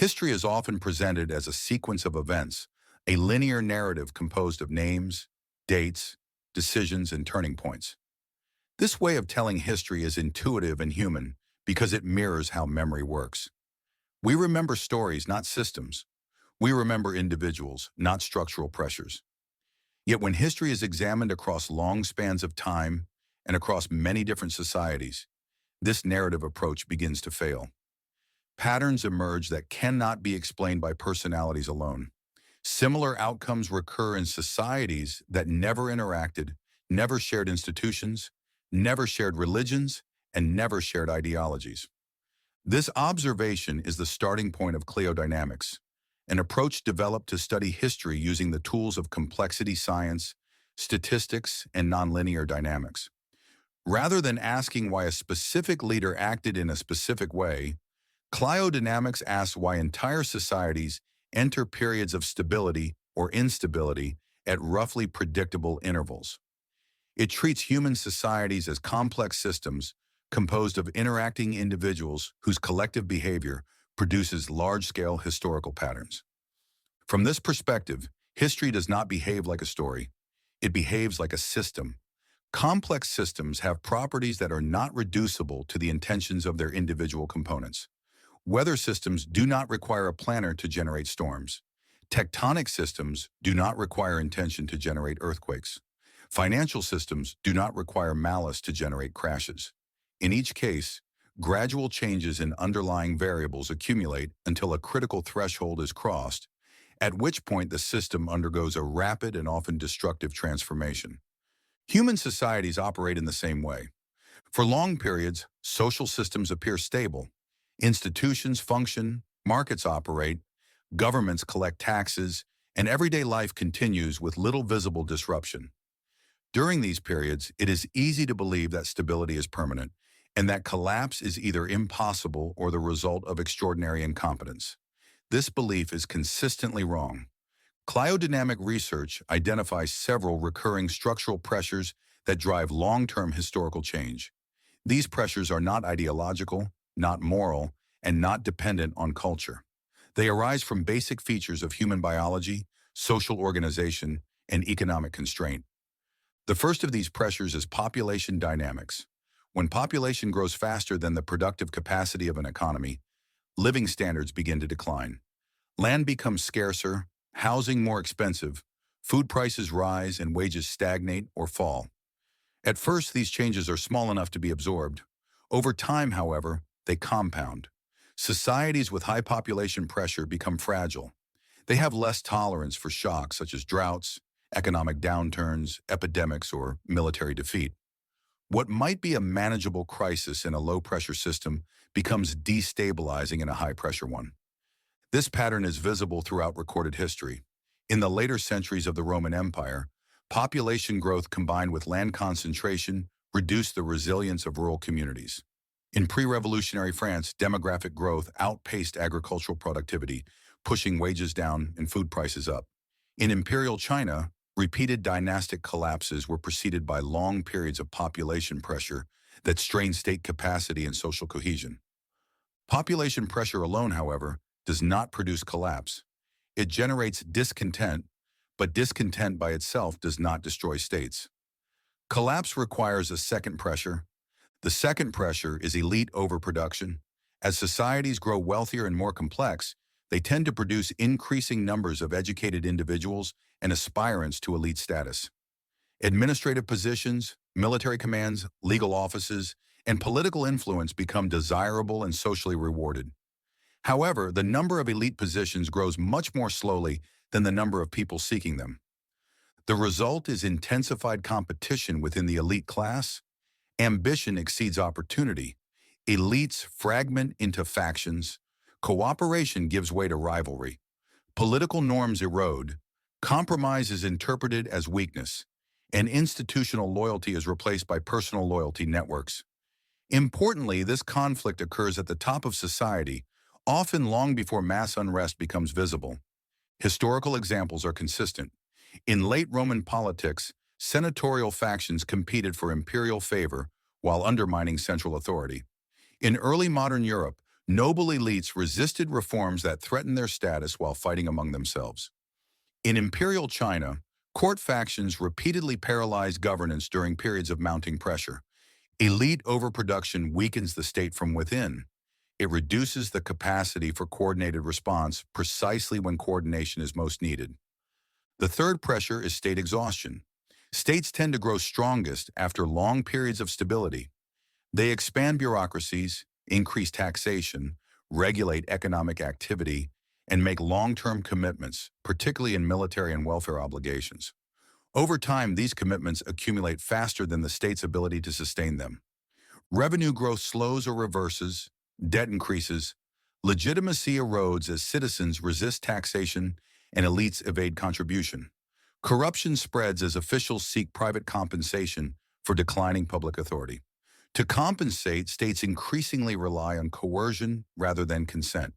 History is often presented as a sequence of events, a linear narrative composed of names, dates, decisions, and turning points. This way of telling history is intuitive and human because it mirrors how memory works. We remember stories, not systems. We remember individuals, not structural pressures. Yet when history is examined across long spans of time and across many different societies, this narrative approach begins to fail. Patterns emerge that cannot be explained by personalities alone. Similar outcomes recur in societies that never interacted, never shared institutions, never shared religions, and never shared ideologies. This observation is the starting point of cliodynamics, an approach developed to study history using the tools of complexity science, statistics, and nonlinear dynamics. Rather than asking why a specific leader acted in a specific way, cliodynamics asks why entire societies enter periods of stability or instability at roughly predictable intervals. It treats human societies as complex systems composed of interacting individuals whose collective behavior produces large-scale historical patterns. From this perspective, history does not behave like a story. It behaves like a system. Complex systems have properties that are not reducible to the intentions of their individual components. Weather systems do not require a planner to generate storms. Tectonic systems do not require intention to generate earthquakes. Financial systems do not require malice to generate crashes. In each case, gradual changes in underlying variables accumulate until a critical threshold is crossed, at which point the system undergoes a rapid and often destructive transformation. Human societies operate in the same way. For long periods, social systems appear stable. Institutions function, markets operate, governments collect taxes, and everyday life continues with little visible disruption. During these periods, it is easy to believe that stability is permanent and that collapse is either impossible or the result of extraordinary incompetence. This belief is consistently wrong. Cliodynamic research identifies several recurring structural pressures that drive long-term historical change. These pressures are not ideological, not moral, and not dependent on culture. They arise from basic features of human biology, social organization, and economic constraint. The first of these pressures is population dynamics. When population grows faster than the productive capacity of an economy, living standards begin to decline. Land becomes scarcer, housing more expensive, food prices rise, and wages stagnate or fall. At first, these changes are small enough to be absorbed. Over time, however, they compound. Societies with high population pressure become fragile. They have less tolerance for shocks such as droughts, economic downturns, epidemics, or military defeat. What might be a manageable crisis in a low-pressure system becomes destabilizing in a high-pressure one. This pattern is visible throughout recorded history. In the later centuries of the Roman Empire, population growth combined with land concentration reduced the resilience of rural communities. In pre-revolutionary France, demographic growth outpaced agricultural productivity, pushing wages down and food prices up. In imperial China, repeated dynastic collapses were preceded by long periods of population pressure that strained state capacity and social cohesion. Population pressure alone, however, does not produce collapse. It generates discontent, but discontent by itself does not destroy states. Collapse requires a second pressure. The second pressure is elite overproduction. As societies grow wealthier and more complex, they tend to produce increasing numbers of educated individuals and aspirants to elite status. Administrative positions, military commands, legal offices, and political influence become desirable and socially rewarded. However, the number of elite positions grows much more slowly than the number of people seeking them. The result is intensified competition within the elite class. Ambition exceeds opportunity. Elites fragment into factions. Cooperation gives way to rivalry. Political norms erode. Compromise is interpreted as weakness. And institutional loyalty is replaced by personal loyalty networks. Importantly, this conflict occurs at the top of society, often long before mass unrest becomes visible. Historical examples are consistent. In late Roman politics, senatorial factions competed for imperial favor while undermining central authority. In early modern Europe, Noble elites resisted reforms that threatened their status while fighting among themselves. In imperial China, court factions repeatedly paralyzed governance during periods of mounting pressure. Elite overproduction weakens the state from within. It reduces the capacity for coordinated response precisely when coordination is most needed. The third pressure is state exhaustion. States tend to grow strongest after long periods of stability. They expand bureaucracies, increase taxation, regulate economic activity, and make long-term commitments, particularly in military and welfare obligations. Over time, these commitments accumulate faster than the state's ability to sustain them. Revenue growth slows or reverses, debt increases, legitimacy erodes as citizens resist taxation and elites evade contribution. Corruption spreads as officials seek private compensation for declining public authority. To compensate, states increasingly rely on coercion rather than consent.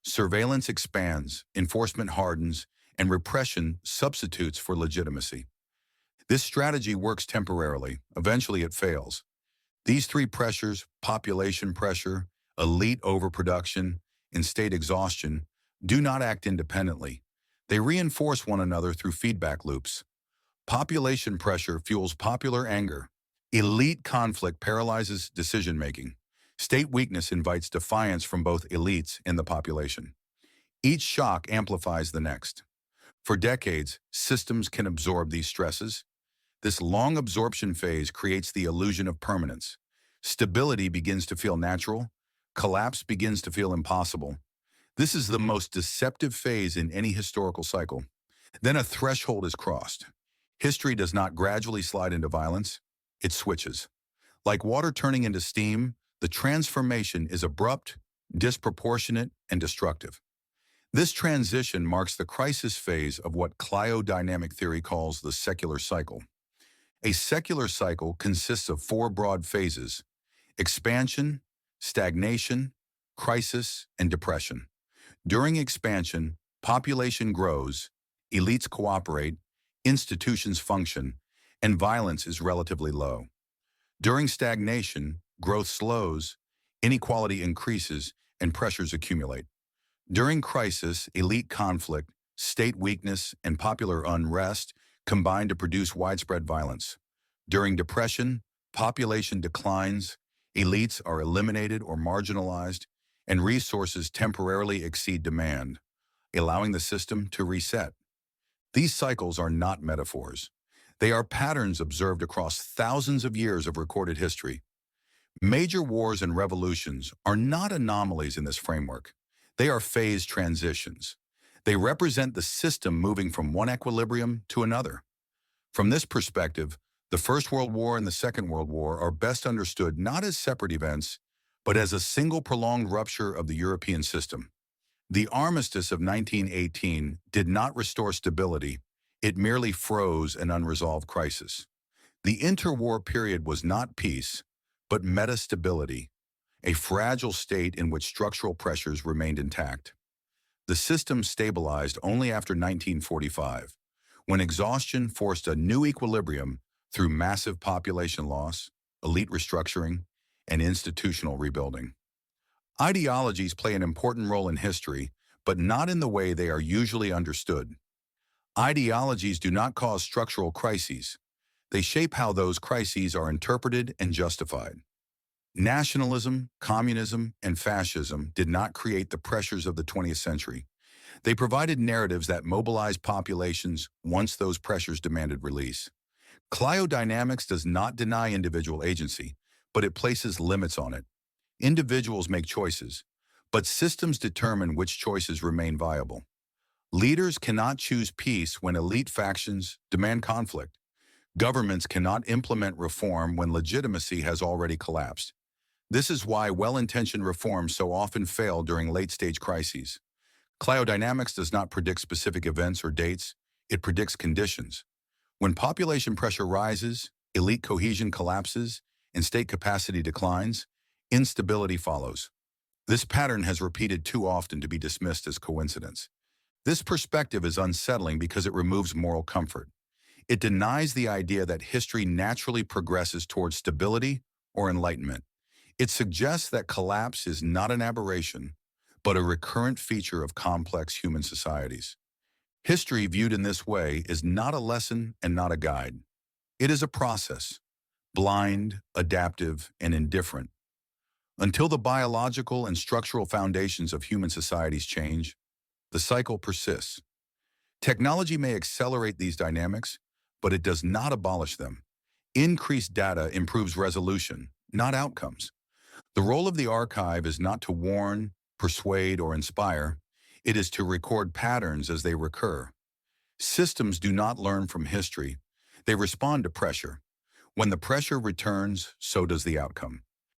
Surveillance expands, enforcement hardens, and repression substitutes for legitimacy. This strategy works temporarily. Eventually it fails. These three pressures, population pressure, elite overproduction, and state exhaustion, do not act independently. They reinforce one another through feedback loops. Population pressure fuels popular anger. Elite conflict paralyzes decision-making. State weakness invites defiance from both elites and the population. Each shock amplifies the next. For decades, systems can absorb these stresses. This long absorption phase creates the illusion of permanence. Stability begins to feel natural. Collapse begins to feel impossible. This is the most deceptive phase in any historical cycle. Then a threshold is crossed. History does not gradually slide into violence. It switches. Like water turning into steam, the transformation is abrupt, disproportionate, and destructive. This transition marks the crisis phase of what cliodynamic theory calls the secular cycle. A secular cycle consists of four broad phases: expansion, stagnation, crisis, and depression. During expansion, population grows, elites cooperate, institutions function, and violence is relatively low. During stagnation, growth slows, inequality increases, and pressures accumulate. During crisis, elite conflict, state weakness, and popular unrest combine to produce widespread violence. During depression, population declines, elites are eliminated or marginalized, and resources temporarily exceed demand, allowing the system to reset. These cycles are not metaphors. They are patterns observed across thousands of years of recorded history. Major wars and revolutions are not anomalies in this framework. They are phase transitions. They represent the system moving from one equilibrium to another. From this perspective, the First World War and the Second World War are best understood not as separate events, but as a single prolonged rupture of the European system. The armistice of 1918 did not restore stability. It merely froze an unresolved crisis. The interwar period was not peace, but metastability, a fragile state in which structural pressures remained intact. The system stabilized only after 1945, when exhaustion forced a new equilibrium through massive population loss, elite restructuring, and institutional rebuilding. Ideologies play an important role in history, but not in the way they are usually understood. Ideologies do not cause structural crises. They shape how those crises are interpreted and justified. Nationalism, communism, and fascism did not create the pressures of the 20th century. They provided narratives that mobilized populations once those pressures demanded release. Cliodynamics does not deny individual agency, but it places limits on it. Individuals make choices, but systems determine which choices remain viable. Leaders cannot choose peace when elite factions demand conflict. Governments cannot implement reform when legitimacy has already collapsed. This is why well-intentioned reforms so often fail during late-stage crises. Cliodynamics does not predict specific events or dates, it predicts conditions. When population pressure rises, elite cohesion collapses, and state capacity declines, instability follows. This pattern has repeated too often to be dismissed as coincidence. This perspective is unsettling because it removes moral comfort. It denies the idea that history naturally progresses towards stability or enlightenment. It suggests that collapse is not an aberration, but a recurrent feature of complex human societies. History viewed in this way is not a lesson and not a guide. It is a process, blind, adaptive, and indifferent. Until the biological and structural foundations of human societies change, the cycle persists. Technology may accelerate these dynamics, but it does not abolish them. Increased data improves resolution, not outcomes. The role of the archive is not to warn, persuade, or inspire. It is to record patterns as they recur. Systems do not learn from history. They respond to pressure. When the pressure returns, so does the outcome.